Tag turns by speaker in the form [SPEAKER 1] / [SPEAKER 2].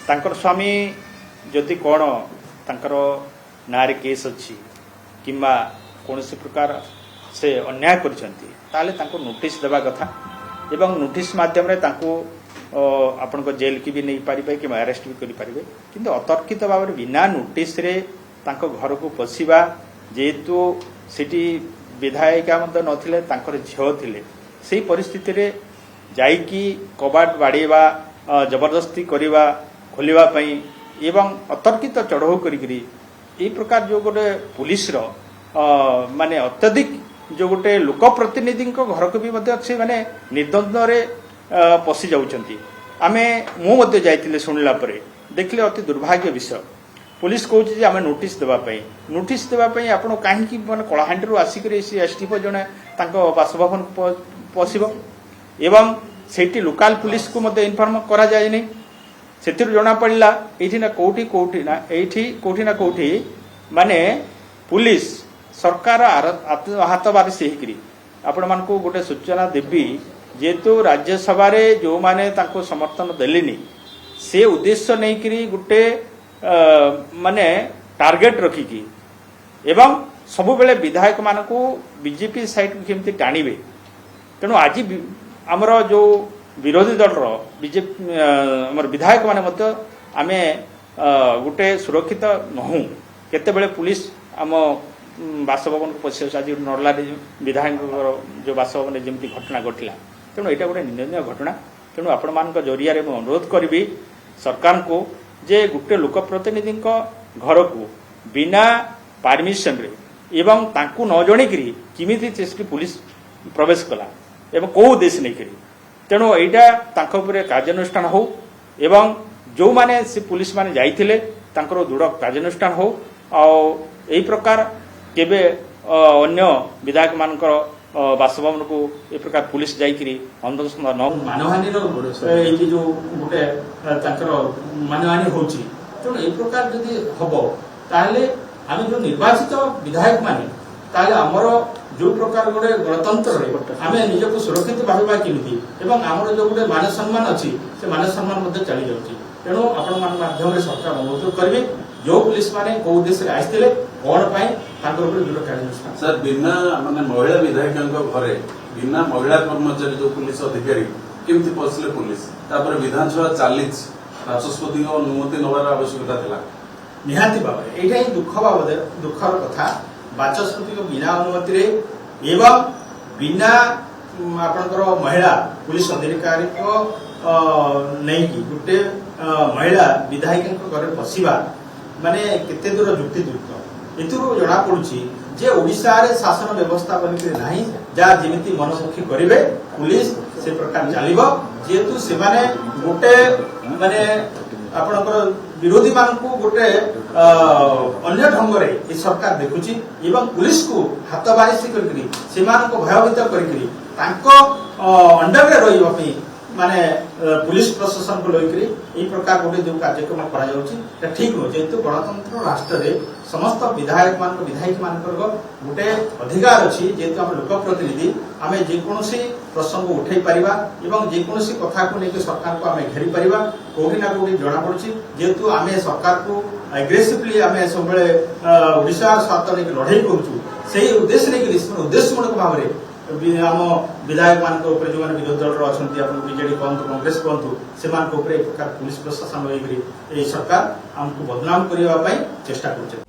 [SPEAKER 1] तांकर स्वामी जदि कौन तांकर नारे केस अच्छी किंबा कौन प्रकार से अन्याय कर नोटिस देवा कथा एवं नोटिस माध्यम आपण को जेल की भी नहीं पारे कि अरेस्ट भी करें किंतु अतर्कित भाव बिना नोटिस रे घर को पशिवा जेहेतु सिटी विधायिका नथिले झील थिले से परिस्थिति रे जाइकी कबाट बाड़ेवा जबरदस्ती करवा खोलिबा पई एवं अतर्कित चढ़ऊ करी ये प्रकार जो गोटे पुलिस माने अत्यधिक जो गोटे लोक प्रतिनिधि घर को भी माने निर्द्वंद पशि जाउछंती आमे मु जाइतिले सुनला परे देखले अति दुर्भाग्य विषय पुलिस कहूँ आम नोटिस देवाई आपण कहीं माने कलाहांडी आसिक एसडीओ जड़े बासभवन पशिब एवं सेठी लोकाल पुलिस को इनफॉर्म करा जाए नहीं से जना पड़ा ये ना कौटी ना कौटी माने पुलिस सरकार हाथ बारिश आपण मान को गोटे सूचना देवी जेहेतु राज्यसभा जो माने समर्थन देलेनी से उद्देश्य नहीं गोटे माने टार्गेट रखिकी एवं सबु बेले विधायक मान को बीजेपी साइड को केमती टाणिबे तेणु आज आमर जो विरोधी दल बीजेपी आमर विधायक माने मध्य आमे गोटे सुरक्षित नहूँ केतेबेले पुलिस आम बासभवन को पशि आज नरला विधायक जो बासभवन जमी घटना घटला तेणु यहाँ गोटे निंदनीय घटना तेणु आपण मान जरिया अनुरोध करी सरकार को जे गोटे लोक प्रतिनिधि घर को बिना परमिशन रे एवं तांकु न जणिकी किमिति चेष्टि पुलिस प्रवेश कला एवं कौ उद्देश्य नहीं करी तेणु यहाँ कार्यानुष्ठान हो एवं जो माने से पुलिस माने जाइथिले तांकर दृढ़ कार्यानुष्ठान हो यही प्रकार केबे अन्य विधायक मानकर बासभवन को ए प्रकार पुलिस जाइकरी अंधश्रद्धा न मानहानि जो गोटे मानहानि होची तेणु ए प्रकार जदि हम ताहले आम जो निर्वाचित विधायक माने ताहले आमर जो प्रकार गोटे गणतंत्र आम निजक सुरक्षित भाविबा केमिति एवं आमर जो गोटे मान सम्मान अच्छी से मान सम्मान चली जाउची तेणु आपण मान माध्यम सरकार अनुरोध करेंगे जो पुलिस माने को उद्देश्य आसते कौन सर
[SPEAKER 2] बिना माने महिला विधायक घरे बिना महिला कर्मचारी जो पुलिस अधिकारी केमती पशिले पुलिस विधानसभा चली बाचस्पति अनुमति नवार आवश्यकता थिला
[SPEAKER 1] निहाती भाव यहाँ दुखर कथा बाचस्पति बिना अनुमति एवं बिना आपणकर महिला पुलिस अधिकारी को नहीं कि गोटे महिला विधायक घर पशिबा माने केते दूर युक्तियुक्त एतु जना पड़ुछि जे ओडिशा रे शासन व्यवस्था बनिके नाही जा जेमिति मनमुखी करिवे पुलिस से प्रकार चलिबो जेतु से माने गोटे माने आपनकर विरोधी मान को गोटे अन्य ढंग रे ए सरकार देखुछि एवं पुलिस को हाथ बारिश करकरी से मान को भयभीत करकरी तांको अंडर रे रहिबा पई माने पुलिस प्रशासन को लेकर यह प्रकार गोटे जो कार्यक्रम करा ठीक नुह जेहेतु गणतंत्र राष्ट्र रे समस्त विधायक मान विधायक मान गोटे अधिकार अच्छी जेहेतु आम लोक प्रतिनिधि आम जेकोसी प्रसंग उठे पारिबा एवं जेकोसी कथा को लेकर सरकार को आम घेरी पारिबा कोठी ना कोठी जना पड़ुछि जेहेतु आम सरकार को एग्रेसिवली आम सब ओडिशा स्वार्थ लेकर लड़ाई करूँ से उद्देश्य नहीं उद्देश्यमूलक भाव में आम विधायक मान जो विरोधी दल अच्छा बीजेडी कहतु कांग्रेस कहतु से प्रकार पुलिस प्रशासन सरकार आमको बदनाम करने चेष्टा कर